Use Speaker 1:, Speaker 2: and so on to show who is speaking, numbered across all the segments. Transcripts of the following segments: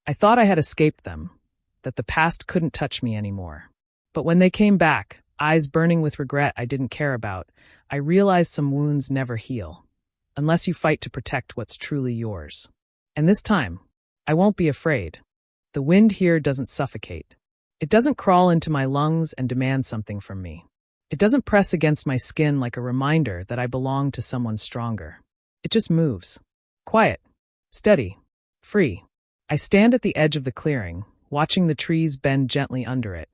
Speaker 1: I thought I had escaped them, that the past couldn't touch me anymore. But when they came back, eyes burning with regret I didn't care about, I realized some wounds never heal, unless you fight to protect what's truly yours. And this time, I won't be afraid. The wind here doesn't suffocate. It doesn't crawl into my lungs and demand something from me. It doesn't press against my skin like a reminder that I belong to someone stronger. It just moves. Quiet. Steady. Free. I stand at the edge of the clearing, watching the trees bend gently under it,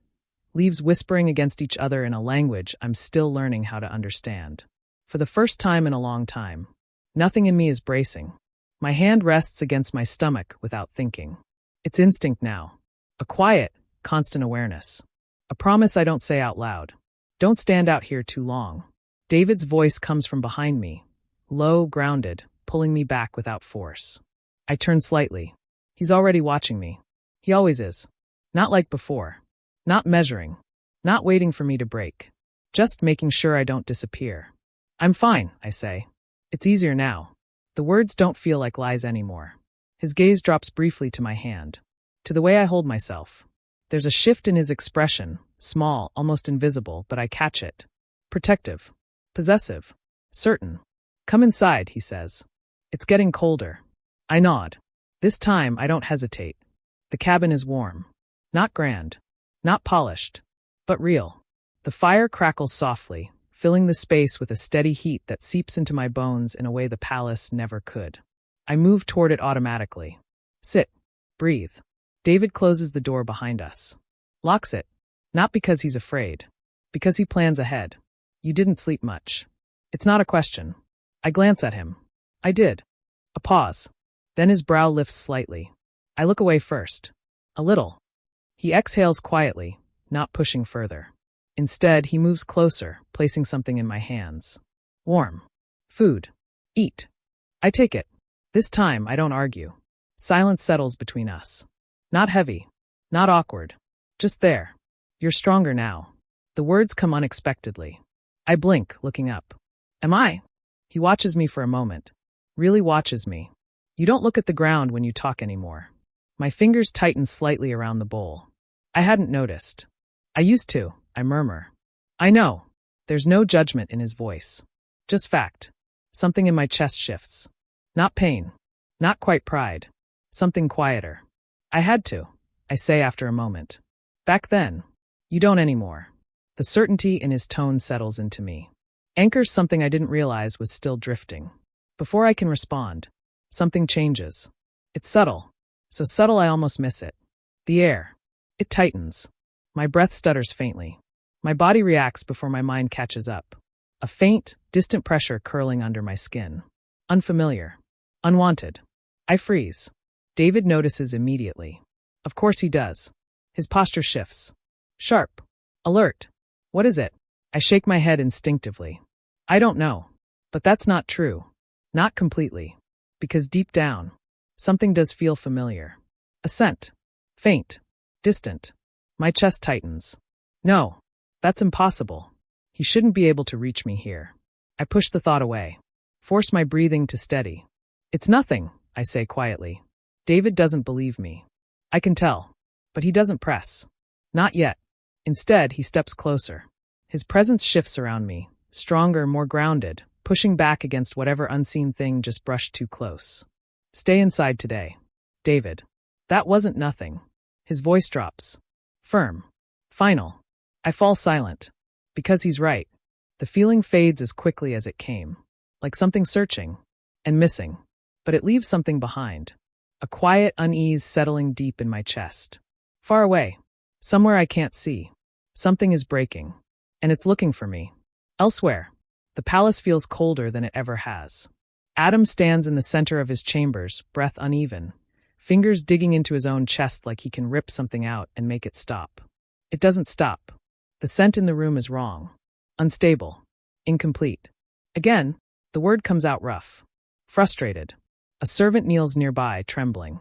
Speaker 1: leaves whispering against each other in a language I'm still learning how to understand. For the first time in a long time, nothing in me is bracing. My hand rests against my stomach without thinking. It's instinct now. A quiet, constant awareness. A promise I don't say out loud. Don't stand out here too long. David's voice comes from behind me, low, grounded, pulling me back without force. I turn slightly. He's already watching me. He always is. Not like before. Not measuring. Not waiting for me to break. Just making sure I don't disappear. I'm fine, I say. It's easier now. The words don't feel like lies anymore. His gaze drops briefly to my hand, to the way I hold myself. There's a shift in his expression, small, almost invisible, but I catch it. Protective. Possessive. Certain. Come inside, he says. It's getting colder. I nod. This time, I don't hesitate. The cabin is warm. Not grand. Not polished. But real. The fire crackles softly, filling the space with a steady heat that seeps into my bones in a way the palace never could. I move toward it automatically. Sit. Breathe. David closes the door behind us. Locks it. Not because he's afraid. Because he plans ahead. You didn't sleep much. It's not a question. I glance at him. I did. A pause. Then his brow lifts slightly. I look away first. A little. He exhales quietly, not pushing further. Instead, he moves closer, placing something in my hands. Warm. Food. Eat. I take it. This time, I don't argue. Silence settles between us. Not heavy. Not awkward. Just there. You're stronger now. The words come unexpectedly. I blink, looking up. Am I? He watches me for a moment. Really watches me. You don't look at the ground when you talk anymore. My fingers tighten slightly around the bowl. I hadn't noticed. I used to, I murmur. I know. There's no judgment in his voice. Just fact. Something in my chest shifts. Not pain. Not quite pride. Something quieter. I had to, I say after a moment. Back then. You don't anymore. The certainty in his tone settles into me. Anchors something I didn't realize was still drifting. Before I can respond, something changes. It's subtle. So subtle I almost miss it. The air. It tightens. My breath stutters faintly. My body reacts before my mind catches up. A faint, distant pressure curling under my skin. Unfamiliar. Unwanted. I freeze. David notices immediately. Of course he does. His posture shifts. Sharp. Alert. What is it? I shake my head instinctively. I don't know. But that's not true. Not completely. Because deep down, something does feel familiar. A scent. Faint. Distant. My chest tightens. No. That's impossible. He shouldn't be able to reach me here. I push the thought away. Force my breathing to steady. It's nothing, I say quietly. David doesn't believe me. I can tell. But he doesn't press. Not yet. Instead, he steps closer. His presence shifts around me, stronger, more grounded, pushing back against whatever unseen thing just brushed too close. Stay inside today. David. That wasn't nothing. His voice drops. Firm. Final. I fall silent. Because he's right. The feeling fades as quickly as it came. Like something searching. And missing. But it leaves something behind. A quiet unease settling deep in my chest. Far away. Somewhere I can't see. Something is breaking. And it's looking for me. Elsewhere. The palace feels colder than it ever has. Adam stands in the center of his chambers, breath uneven, fingers digging into his own chest like he can rip something out and make it stop. It doesn't stop. The scent in the room is wrong. Unstable. Incomplete. Again, the word comes out rough. Frustrated. A servant kneels nearby, trembling.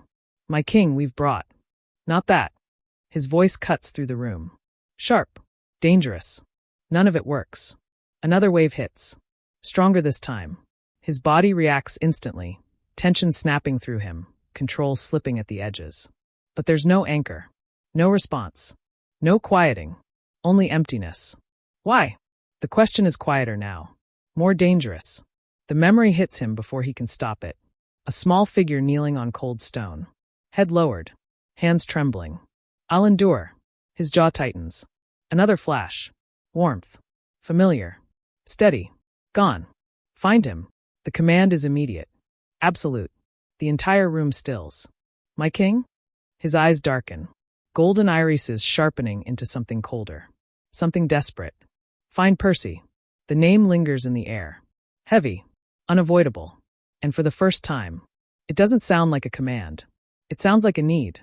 Speaker 1: My king, we've brought. Not that. His voice cuts through the room. Sharp. Dangerous. None of it works. Another wave hits. Stronger this time. His body reacts instantly, tension snapping through him, control slipping at the edges. But there's no anchor. No response. No quieting. Only emptiness. Why? The question is quieter now. More dangerous. The memory hits him before he can stop it. A small figure kneeling on cold stone. Head lowered. Hands trembling. I'll endure. His jaw tightens. Another flash. Warmth. Familiar. Steady. Gone. Find him. The command is immediate. Absolute. The entire room stills. My king? His eyes darken. Golden irises sharpening into something colder. Something desperate. Find Percy. The name lingers in the air. Heavy. Unavoidable. And for the first time, it doesn't sound like a command. It sounds like a need.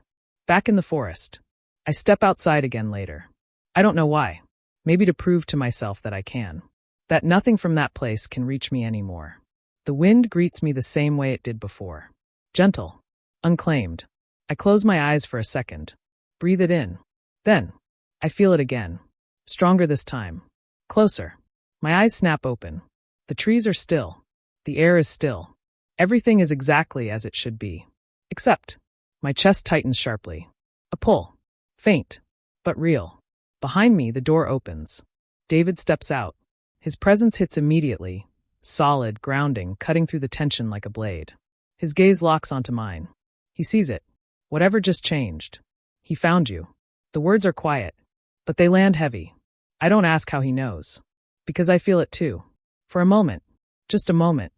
Speaker 1: Back in the forest. I step outside again later. I don't know why. Maybe to prove to myself that I can. That nothing from that place can reach me anymore. The wind greets me the same way it did before. Gentle. Unclaimed. I close my eyes for a second. Breathe it in. Then, I feel it again. Stronger this time. Closer. My eyes snap open. The trees are still. The air is still. Everything is exactly as it should be. Except, my chest tightens sharply. A pull. Faint. But real. Behind me, the door opens. David steps out. His presence hits immediately. Solid, grounding, cutting through the tension like a blade. His gaze locks onto mine. He sees it. Whatever just changed. He found you. The words are quiet, but they land heavy. I don't ask how he knows. Because I feel it too. For a moment. Just a moment.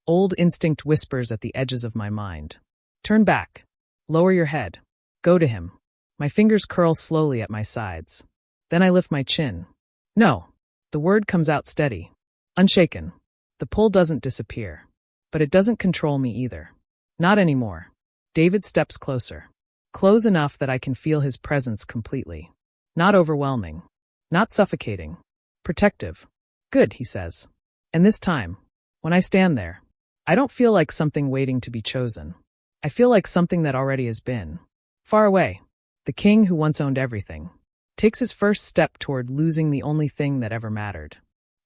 Speaker 1: Old instinct whispers at the edges of my mind. Turn back. Lower your head. Go to him. My fingers curl slowly at my sides. Then I lift my chin. No. The word comes out steady. Unshaken. The pull doesn't disappear. But it doesn't control me either. Not anymore. David steps closer. Close enough that I can feel his presence completely. Not overwhelming. Not suffocating. Protective. Good, he says. And this time, when I stand there, I don't feel like something waiting to be chosen. I feel like something that already has been. Far away. The king who once owned everything. Takes his first step toward losing the only thing that ever mattered.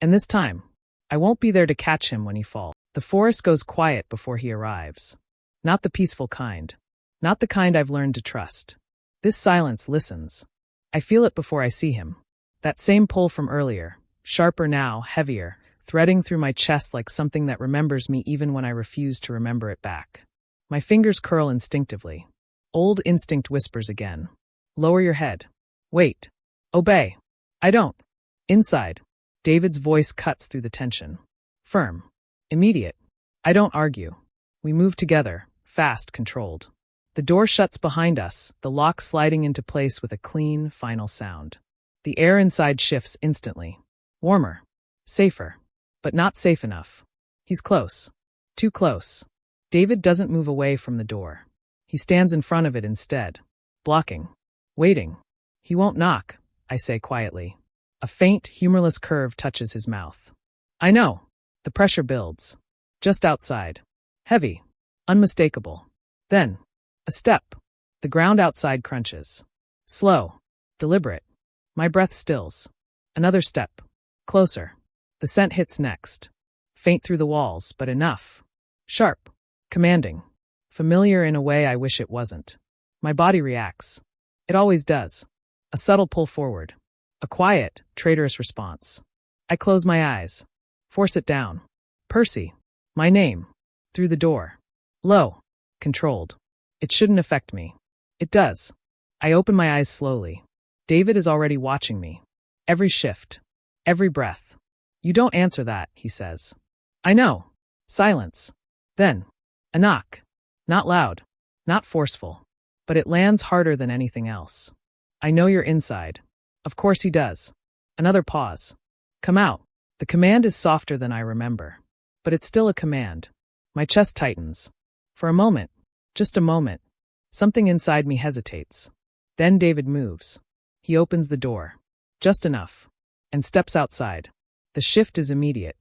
Speaker 1: And this time, I won't be there to catch him when he falls. The forest goes quiet before he arrives. Not the peaceful kind. Not the kind I've learned to trust. This silence listens. I feel it before I see him. That same pull from earlier, sharper now, heavier, threading through my chest like something that remembers me even when I refuse to remember it back. My fingers curl instinctively. Old instinct whispers again. Lower your head. Wait. Obey. I don't. Inside. David's voice cuts through the tension. Firm. Immediate. I don't argue. We move together, fast, controlled. The door shuts behind us, the lock sliding into place with a clean, final sound. The air inside shifts instantly. Warmer. Safer. But not safe enough. He's close. Too close. David doesn't move away from the door. He stands in front of it instead. Blocking. Waiting. He won't knock, I say quietly. A faint, humorless curve touches his mouth. I know. The pressure builds. Just outside. Heavy. Unmistakable. Then, a step. The ground outside crunches. Slow. Deliberate. My breath stills. Another step. Closer. The scent hits next. Faint through the walls, but enough. Sharp. Commanding. Familiar in a way I wish it wasn't. My body reacts. It always does. A subtle pull forward. A quiet, traitorous response. I close my eyes. Force it down. Percy. My name. Through the door. Low. Controlled. It shouldn't affect me. It does. I open my eyes slowly. David is already watching me. Every shift. Every breath. You don't answer that, he says. I know. Silence. Then, a knock. Not loud. Not forceful. But it lands harder than anything else. I know you're inside. Of course he does. Another pause. Come out. The command is softer than I remember. But it's still a command. My chest tightens. For a moment. Just a moment. Something inside me hesitates. Then David moves. He opens the door. Just enough. And steps outside. The shift is immediate.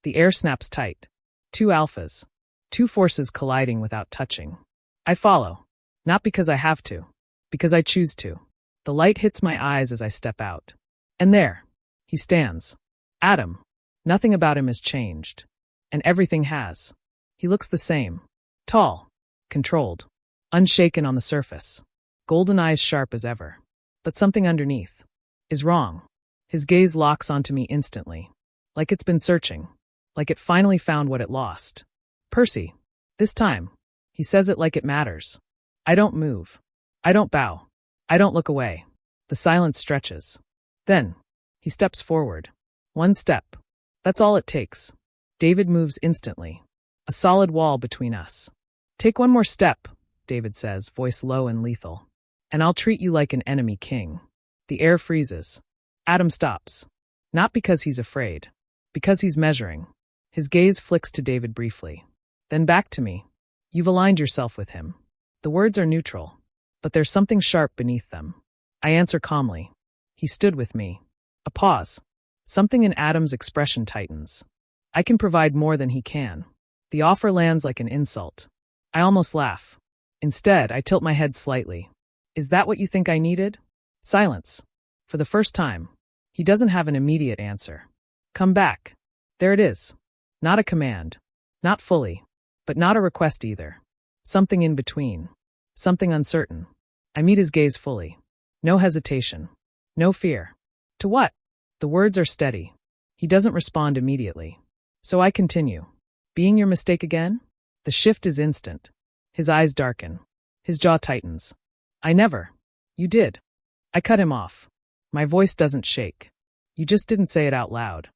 Speaker 1: The air snaps tight. Two alphas. Two forces colliding without touching. I follow. Not because I have to. Because I choose to. The light hits my eyes as I step out. And there. He stands. Adam. Nothing about him has changed. And everything has. He looks the same. Tall. Controlled. Unshaken on the surface. golden eyes sharp as ever. But something underneath is wrong. His gaze locks onto me instantly, like it's been searching, like it finally found what it lost. Percy. This time. He says it like it matters. I don't move. I don't bow. I don't look away. The silence stretches. Then, he steps forward. One step. That's all it takes. David moves instantly. A solid wall between us. Take one more step, David says, voice low and lethal. And I'll treat you like an enemy king. The air freezes. Adam stops. Not because he's afraid. Because he's measuring. His gaze flicks to David briefly. Then back to me. You've aligned yourself with him. The words are neutral. But there's something sharp beneath them. I answer calmly. He stood with me. A pause. Something in Adam's expression tightens. I can provide more than he can. The offer lands like an insult. I almost laugh. Instead, I tilt my head slightly. Is that what you think I needed? Silence. For the first time. He doesn't have an immediate answer. Come back. There it is. Not a command. Not fully. But not a request either. Something in between. Something uncertain. I meet his gaze fully. No hesitation. No fear. To what? The words are steady. He doesn't respond immediately. So I continue. Being your mistake again? The shift is instant. His eyes darken. His jaw tightens. I never. You did. I cut him off. My voice doesn't shake. You just didn't say it out loud.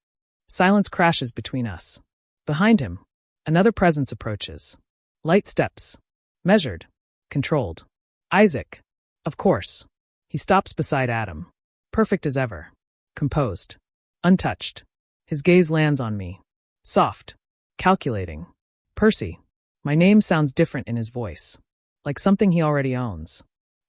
Speaker 1: Silence crashes between us. Behind him, another presence approaches. Light steps. Measured. Controlled. Isaac. Of course. He stops beside Adam. Perfect as ever. Composed. Untouched. His gaze lands on me. Soft. Calculating. Percy. My name sounds different in his voice. Like something he already owns.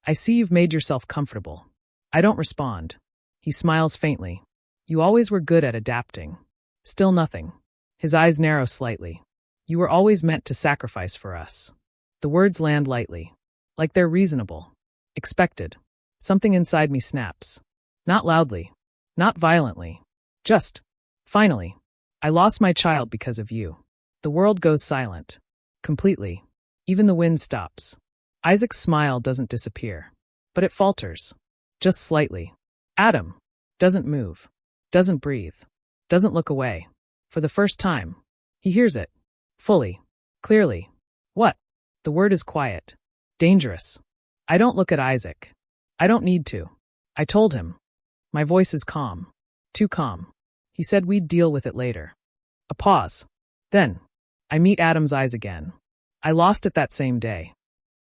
Speaker 1: I see you've made yourself comfortable. I don't respond. He smiles faintly. You always were good at adapting. Still nothing. His eyes narrow slightly. You were always meant to sacrifice for us. The words land lightly. Like they're reasonable. Expected. Something inside me snaps. Not loudly. Not violently. Just. Finally. I lost my child because of you. The world goes silent. Completely. Even the wind stops. Isaac's smile doesn't disappear. But it falters. Just slightly. Adam. Doesn't move. Doesn't breathe. Doesn't look away. For the first time. He hears it. Fully. Clearly. What? The word is quiet. Dangerous. I don't look at Isaac. I don't need to. I told him. My voice is calm. Too calm. He said we'd deal with it later. A pause. Then. I meet Adam's eyes again. I lost it that same day.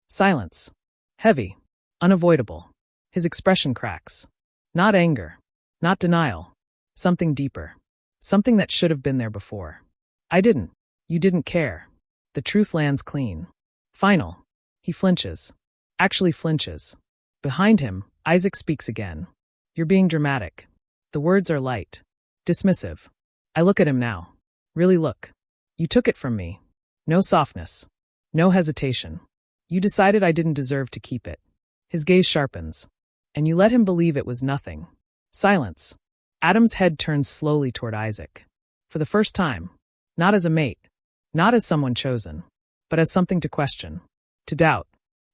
Speaker 1: Silence. Heavy. Unavoidable. His expression cracks. Not anger. Not denial. Something deeper. Something that should have been there before. I didn't. You didn't care. The truth lands clean. Final. He flinches. Actually flinches. Behind him, Isaac speaks again. You're being dramatic. The words are light. Dismissive. I look at him now. Really look. You took it from me. No softness. No hesitation. You decided I didn't deserve to keep it. His gaze sharpens. And you let him believe it was nothing. Silence. Adam's head turns slowly toward Isaac. For the first time. Not as a mate. Not as someone chosen. But as something to question. To doubt.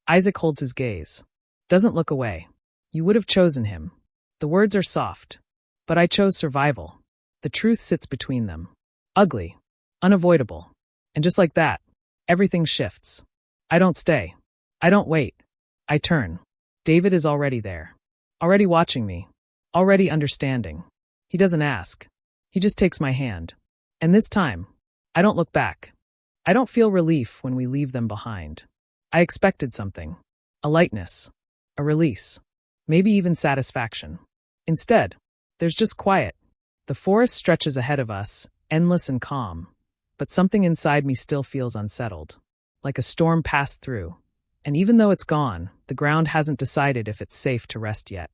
Speaker 1: Isaac holds his gaze. Doesn't look away. You would have chosen him. The words are soft. But I chose survival. The truth sits between them. Ugly. Unavoidable. And just like that, everything shifts. I don't stay. I don't wait. I turn. David is already there. Already watching me. Already understanding. He doesn't ask. He just takes my hand. And this time, I don't look back. I don't feel relief when we leave them behind. I expected something. A lightness. A release. Maybe even satisfaction. Instead, there's just quiet. The forest stretches ahead of us, endless and calm. But something inside me still feels unsettled. Like a storm passed through. And even though it's gone, the ground hasn't decided if it's safe to rest yet.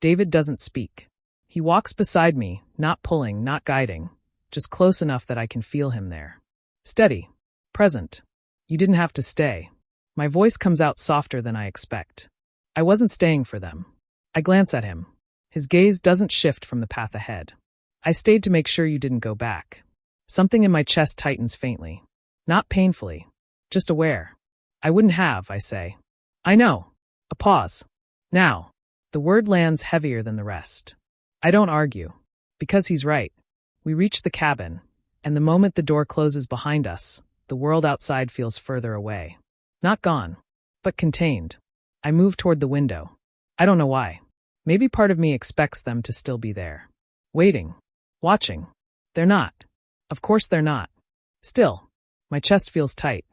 Speaker 1: David doesn't speak. He walks beside me, not pulling, not guiding, just close enough that I can feel him there. Steady. Present. You didn't have to stay. My voice comes out softer than I expect. I wasn't staying for them. I glance at him. His gaze doesn't shift from the path ahead. I stayed to make sure you didn't go back. Something in my chest tightens faintly. Not painfully. Just aware. I wouldn't have, I say. I know. A pause. Now, the word lands heavier than the rest. I don't argue. Because he's right. We reach the cabin, and the moment the door closes behind us, the world outside feels further away. Not gone, but contained. I move toward the window. I don't know why. Maybe part of me expects them to still be there. Waiting. Watching. They're not. Of course they're not. Still, my chest feels tight.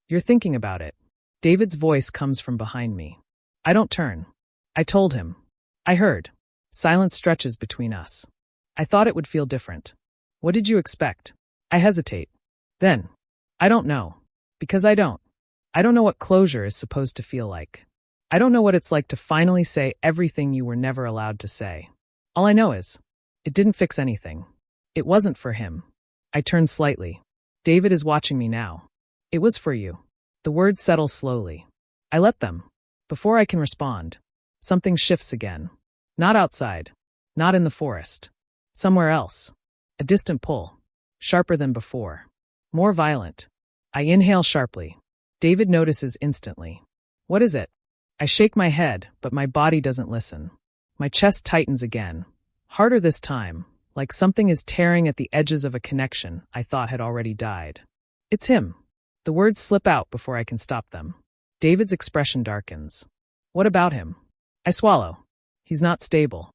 Speaker 1: You're thinking about it. David's voice comes from behind me. I don't turn. I told him. I heard. Silence stretches between us. I thought it would feel different. What did you expect? I hesitate. Then. I don't know. Because I don't. I don't know what closure is supposed to feel like. I don't know what it's like to finally say everything you were never allowed to say. All I know is, it didn't fix anything. It wasn't for him. I turn slightly. David is watching me now. It was for you. The words settle slowly. I let them. Before I can respond, something shifts again. Not outside. Not in the forest. Somewhere else. A distant pull. Sharper than before. More violent. I inhale sharply. David notices instantly. What is it? I shake my head, but my body doesn't listen. My chest tightens again. Harder this time, like something is tearing at the edges of a connection I thought had already died. It's him. The words slip out before I can stop them. David's expression darkens. What about him? I swallow. He's not stable.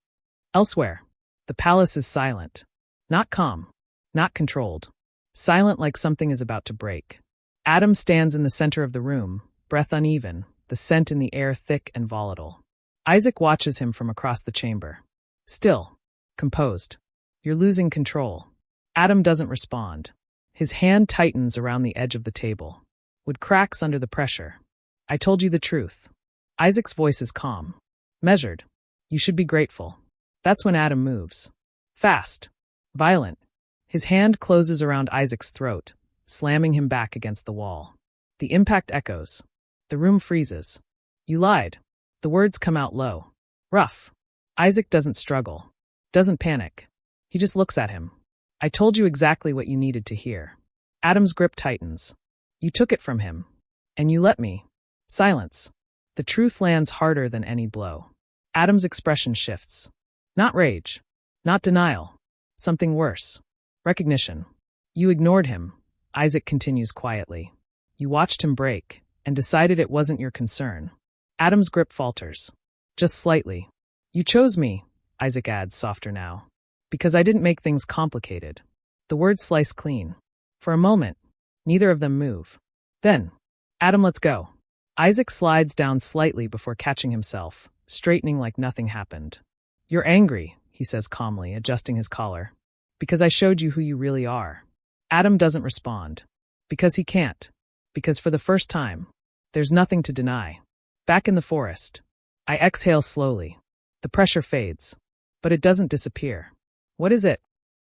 Speaker 1: Elsewhere, the palace is silent. Not calm. Not controlled. Silent like something is about to break. Adam stands in the center of the room, breath uneven, the scent in the air thick and volatile. Isaac watches him from across the chamber. Still. Composed. You're losing control. Adam doesn't respond. His hand tightens around the edge of the table. Wood cracks under the pressure. I told you the truth. Isaac's voice is calm. Measured. You should be grateful. That's when Adam moves. Fast. Violent. His hand closes around Isaac's throat, slamming him back against the wall. The impact echoes. The room freezes. You lied. The words come out low. Rough. Isaac doesn't struggle. Doesn't panic. He just looks at him. I told you exactly what you needed to hear. Adam's grip tightens. You took it from him. And you let me. Silence. The truth lands harder than any blow. Adam's expression shifts. Not rage. Not denial. Something worse. Recognition. You ignored him. Isaac continues quietly. You watched him break, and decided it wasn't your concern. Adam's grip falters. Just slightly. You chose me, Isaac adds softer now. Because I didn't make things complicated. The words slice clean. For a moment, neither of them move. Then, Adam lets go. Isaac slides down slightly before catching himself, straightening like nothing happened. You're angry, he says calmly, adjusting his collar. Because I showed you who you really are. Adam doesn't respond. Because he can't. Because for the first time, there's nothing to deny. Back in the forest. I exhale slowly. The pressure fades. But it doesn't disappear. What is it?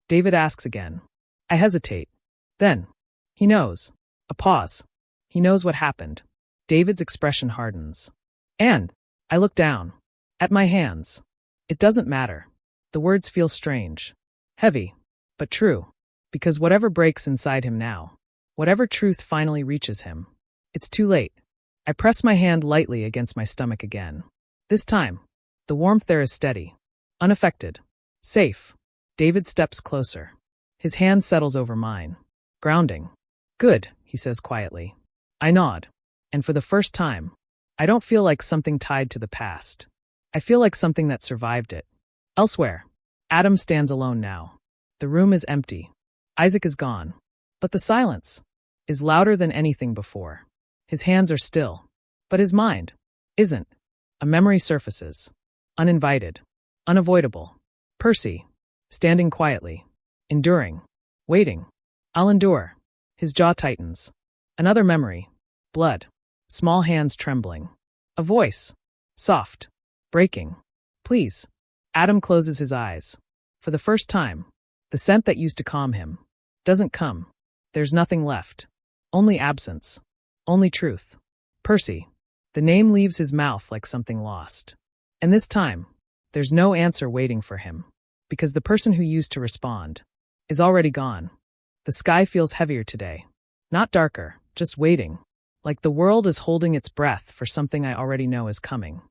Speaker 1: David asks again. I hesitate. Then. He knows. A pause. He knows what happened. David's expression hardens. And. I look down. At my hands. It doesn't matter. The words feel strange. Heavy. But true. Because whatever breaks inside him now, whatever truth finally reaches him, it's too late. I press my hand lightly against my stomach again. This time, the warmth there is steady. Unaffected. Safe. David steps closer. His hand settles over mine. Grounding. Good, he says quietly. I nod. And for the first time, I don't feel like something tied to the past. I feel like something that survived it. Elsewhere, Adam stands alone now. The room is empty. Isaac is gone. But the silence is louder than anything before. His hands are still. But his mind isn't. A memory surfaces. Uninvited. Unavoidable. Percy. Standing quietly. Enduring. Waiting. I'll endure. His jaw tightens. Another memory. Blood. Small hands trembling. A voice. Soft. Breaking. Please. Adam closes his eyes. For the first time, the scent that used to calm him doesn't come. There's nothing left. Only absence. Only truth. Percy. The name leaves his mouth like something lost. And this time, there's no answer waiting for him. Because the person who used to respond is already gone. The sky feels heavier today. Not darker, just waiting. Like the world is holding its breath for something I already know is coming.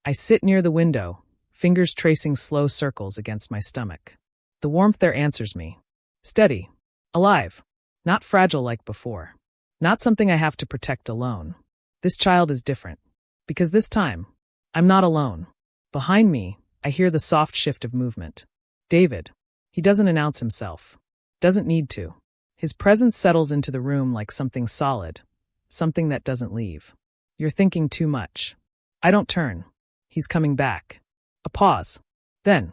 Speaker 1: I sit near the window, fingers tracing slow circles against my stomach. The warmth there answers me. Steady. Alive. Not fragile like before. Not something I have to protect alone. This child is different. Because this time, I'm not alone. Behind me, I hear the soft shift of movement. David. He doesn't announce himself. Doesn't need to. His presence settles into the room like something solid. Something that doesn't leave. You're thinking too much. I don't turn. He's coming back. A pause. Then.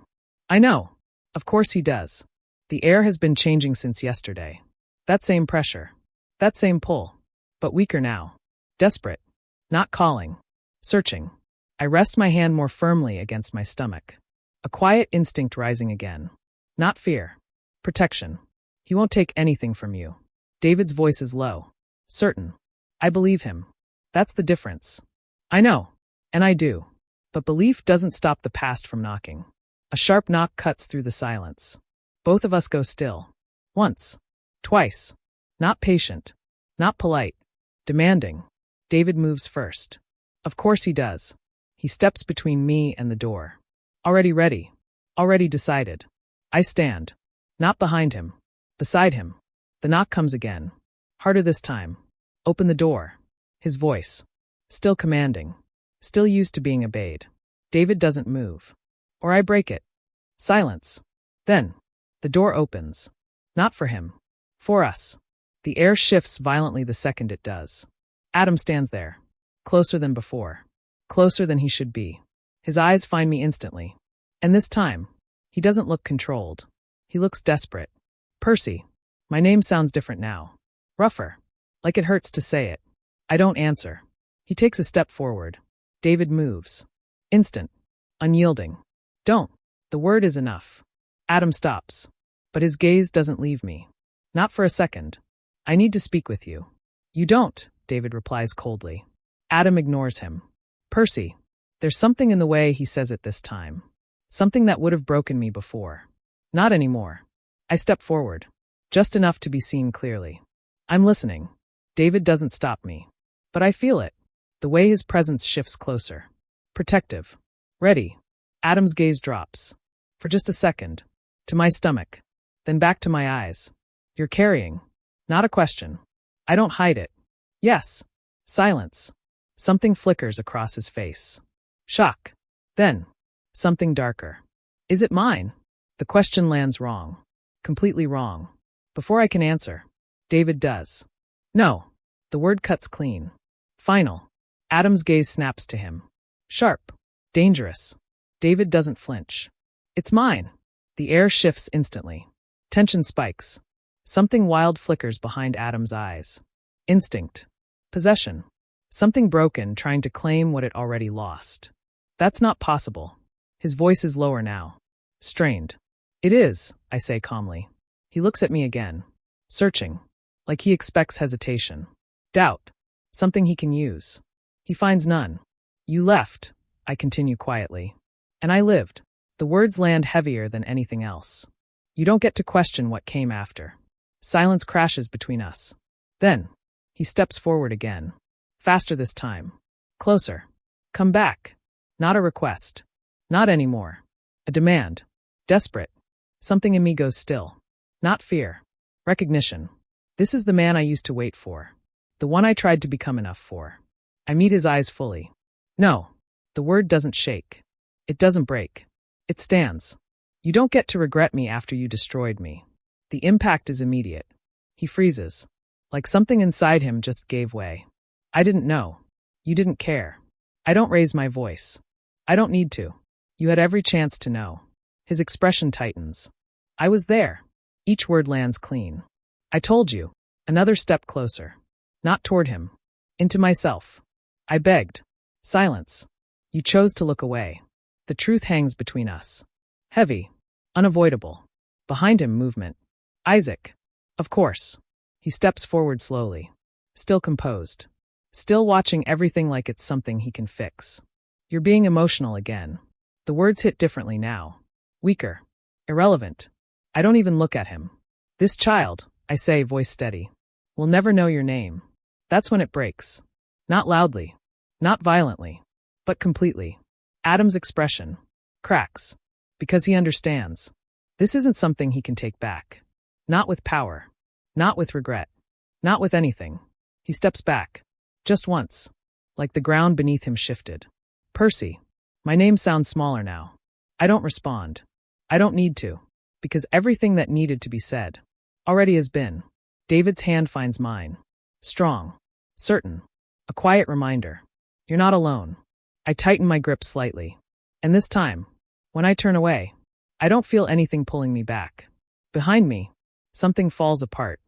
Speaker 1: I know. Of course he does. The air has been changing since yesterday. That same pressure. That same pull. But weaker now. Desperate. Not calling. Searching. I rest my hand more firmly against my stomach. A quiet instinct rising again. Not fear. Protection. He won't take anything from you. David's voice is low. Certain. I believe him. That's the difference. I know. And I do. But belief doesn't stop the past from knocking. A sharp knock cuts through the silence. Both of us go still. Once. Twice. Not patient. Not polite. Demanding. David moves first. Of course he does. He steps between me and the door. Already ready. Already decided. I stand. Not behind him. Beside him. The knock comes again. Harder this time. Open the door. His voice. Still commanding. Still used to being obeyed. David doesn't move. Or I break it. Silence. Then. The door opens. Not for him. For us. The air shifts violently the second it does. Adam stands there. Closer than before. Closer than he should be. His eyes find me instantly. And this time, he doesn't look controlled. He looks desperate. Percy. My name sounds different now. Rougher. Like it hurts to say it. I don't answer. He takes a step forward. David moves. Instant. Unyielding. Don't. The word is enough. Adam stops. But his gaze doesn't leave me. Not for a second. I need to speak with you. You don't, David replies coldly. Adam ignores him. Percy. There's something in the way he says it this time. Something that would have broken me before. Not anymore. I step forward. Just enough to be seen clearly. I'm listening. David doesn't stop me. But I feel it. The way his presence shifts closer. Protective. Ready. Adam's gaze drops. For just a second. To my stomach. Then back to my eyes. You're carrying. Not a question. I don't hide it. Yes. Silence. Something flickers across his face. Shock. Then. Something darker. Is it mine? The question lands wrong. Completely wrong. Before I can answer. David does. No. The word cuts clean. Final. Adam's gaze snaps to him. Sharp. Dangerous. David doesn't flinch. It's mine. The air shifts instantly. Tension spikes. Something wild flickers behind Adam's eyes. Instinct. Possession. Something broken trying to claim what it already lost. That's not possible. His voice is lower now. Strained. It is, I say calmly. He looks at me again. Searching. Like he expects hesitation. Doubt. Something he can use. He finds none. You left, I continue quietly. And I lived. The words land heavier than anything else. You don't get to question what came after. Silence crashes between us. Then, he steps forward again. Faster this time. Closer. Come back. Not a request. Not anymore. A demand. Desperate. Something in me goes still. Not fear. Recognition. This is the man I used to wait for. The one I tried to become enough for. I meet his eyes fully. No. The word doesn't shake. It doesn't break. It stands. You don't get to regret me after you destroyed me. The impact is immediate. He freezes. Like something inside him just gave way. I didn't know. You didn't care. I don't raise my voice. I don't need to. You had every chance to know. His expression tightens. I was there. Each word lands clean. I told you. Another step closer. Not toward him. Into myself. I begged. Silence. You chose to look away. The truth hangs between us. Heavy. Unavoidable. Behind him, movement. Isaac. Of course. He steps forward slowly. Still composed. Still watching everything like it's something he can fix. You're being emotional again. The words hit differently now. Weaker. Irrelevant. I don't even look at him. This child, I say, voice steady, will never know your name. That's when it breaks. Not loudly. Not violently. But completely. Adam's expression cracks because he understands. This isn't something he can take back. Not with power. Not with regret. Not with anything. He steps back. Just once. Like the ground beneath him shifted. Percy. My name sounds smaller now. I don't respond. I don't need to. Because everything that needed to be said already has been. David's hand finds mine. Strong. Certain. A quiet reminder. You're not alone. I tighten my grip slightly. And this time, when I turn away, I don't feel anything pulling me back. Behind me, something falls apart.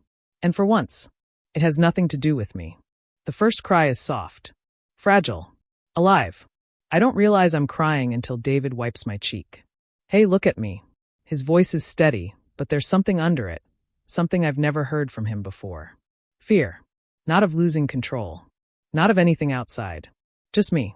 Speaker 1: And for once, it has nothing to do with me. The first cry is soft. Fragile. Alive. I don't realize I'm crying until David wipes my cheek. Hey, look at me. His voice is steady, but there's something under it. Something I've never heard from him before. Fear. Not of losing control. Not of anything outside. Just me.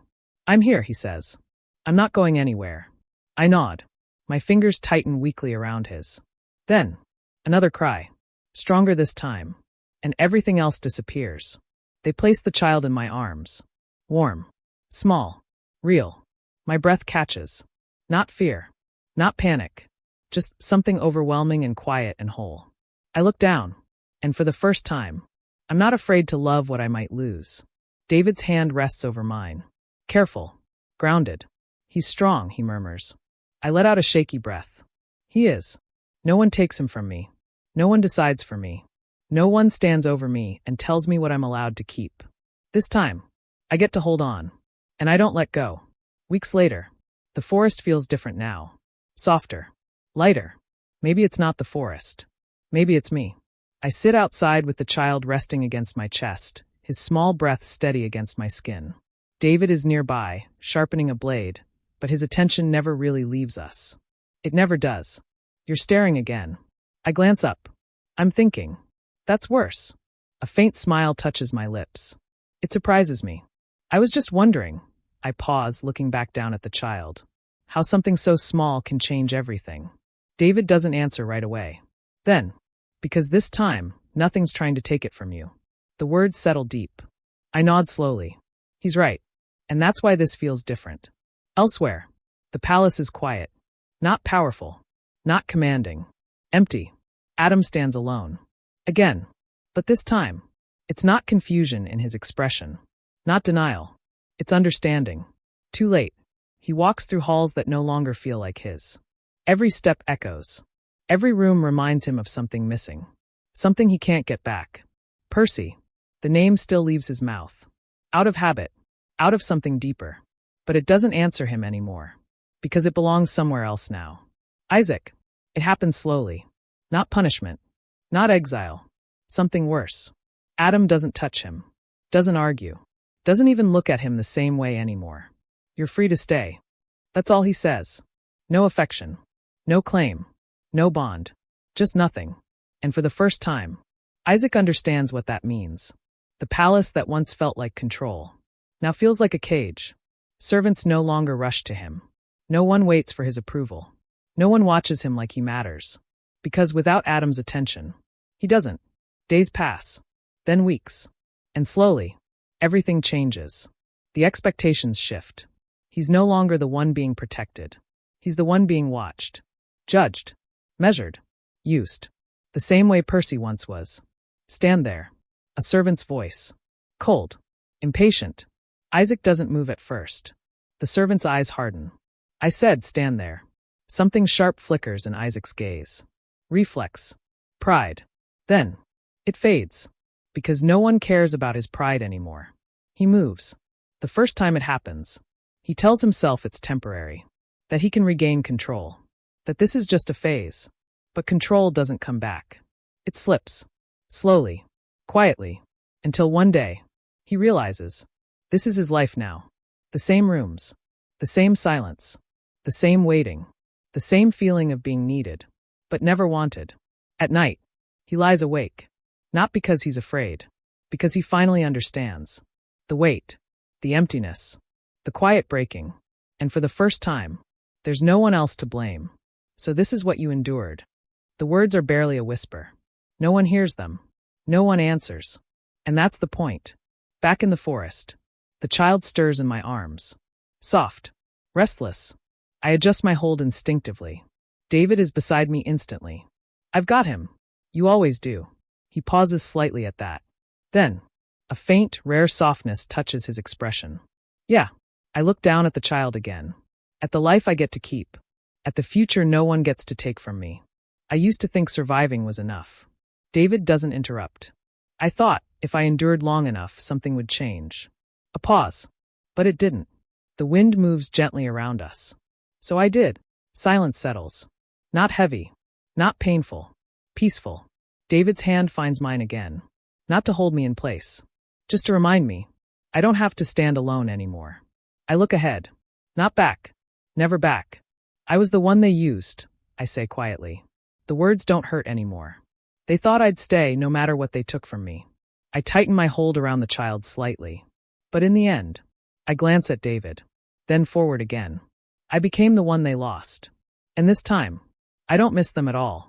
Speaker 1: I'm here, he says. I'm not going anywhere. I nod. My fingers tighten weakly around his. Then, another cry. Stronger this time. And everything else disappears. They place the child in my arms. Warm. Small. Real. My breath catches. Not fear. Not panic. Just something overwhelming and quiet and whole. I look down. And for the first time, I'm not afraid to love what I might lose. David's hand rests over mine. Careful. Grounded. He's strong, he murmurs. I let out a shaky breath. He is. No one takes him from me. No one decides for me. No one stands over me and tells me what I'm allowed to keep. This time, I get to hold on. And I don't let go. Weeks later, the forest feels different now. Softer. Lighter. Maybe it's not the forest. Maybe it's me. I sit outside with the child resting against my chest, his small breath steady against my skin. David is nearby, sharpening a blade, but his attention never really leaves us. It never does. You're staring again. I glance up. I'm thinking. That's worse. A faint smile touches my lips. It surprises me. I was just wondering. I pause, looking back down at the child. How something so small can change everything. David doesn't answer right away. Then, because this time, nothing's trying to take it from you. The words settle deep. I nod slowly. He's right. And that's why this feels different. Elsewhere, the palace is quiet. Not powerful. Not commanding. Empty. Adam stands alone. Again. But this time, it's not confusion in his expression. Not denial. It's understanding. Too late. He walks through halls that no longer feel like his. Every step echoes. Every room reminds him of something missing. Something he can't get back. Percy. The name still leaves his mouth. Out of habit. Out of something deeper. But it doesn't answer him anymore. Because it belongs somewhere else now. Isaac. It happens slowly. Not punishment. Not exile. Something worse. Adam doesn't touch him. Doesn't argue. Doesn't even look at him the same way anymore. You're free to stay. That's all he says. No affection. No claim. No bond. Just nothing. And for the first time, Isaac understands what that means. The palace that once felt like control now feels like a cage. Servants no longer rush to him. No one waits for his approval. No one watches him like he matters. Because without Adam's attention, he doesn't. Days pass. Then weeks. And slowly, everything changes. The expectations shift. He's no longer the one being protected. He's the one being watched. Judged. Measured. Used. The same way Percy once was. Stand there. A servant's voice. Cold. Impatient. Isaac doesn't move at first. The servant's eyes harden. I said, stand there. Something sharp flickers in Isaac's gaze. Reflex. Pride. Then, it fades. Because no one cares about his pride anymore. He moves. The first time it happens, he tells himself it's temporary. That he can regain control. That this is just a phase. But control doesn't come back. It slips. Slowly. Quietly. Until one day, he realizes. This is his life now. The same rooms. The same silence. The same waiting. The same feeling of being needed. But never wanted. At night, he lies awake. Not because he's afraid. Because he finally understands. The weight. The emptiness. The quiet breaking. And for the first time, there's no one else to blame. So this is what you endured. The words are barely a whisper. No one hears them. No one answers. And that's the point. Back in the forest. The child stirs in my arms. Soft. Restless. I adjust my hold instinctively. David is beside me instantly. I've got him. You always do. He pauses slightly at that. Then, a faint, rare softness touches his expression. Yeah. I look down at the child again. At the life I get to keep. At the future no one gets to take from me. I used to think surviving was enough. David doesn't interrupt. I thought, if I endured long enough, something would change. A pause. But it didn't. The wind moves gently around us. So I did. Silence settles. Not heavy. Not painful. Peaceful. David's hand finds mine again. Not to hold me in place. Just to remind me, I don't have to stand alone anymore. I look ahead. Not back. Never back. I was the one they used, I say quietly. The words don't hurt anymore. They thought I'd stay no matter what they took from me. I tighten my hold around the child slightly. But in the end, I glance at David. Then forward again. I became the one they lost. And this time, I don't miss them at all.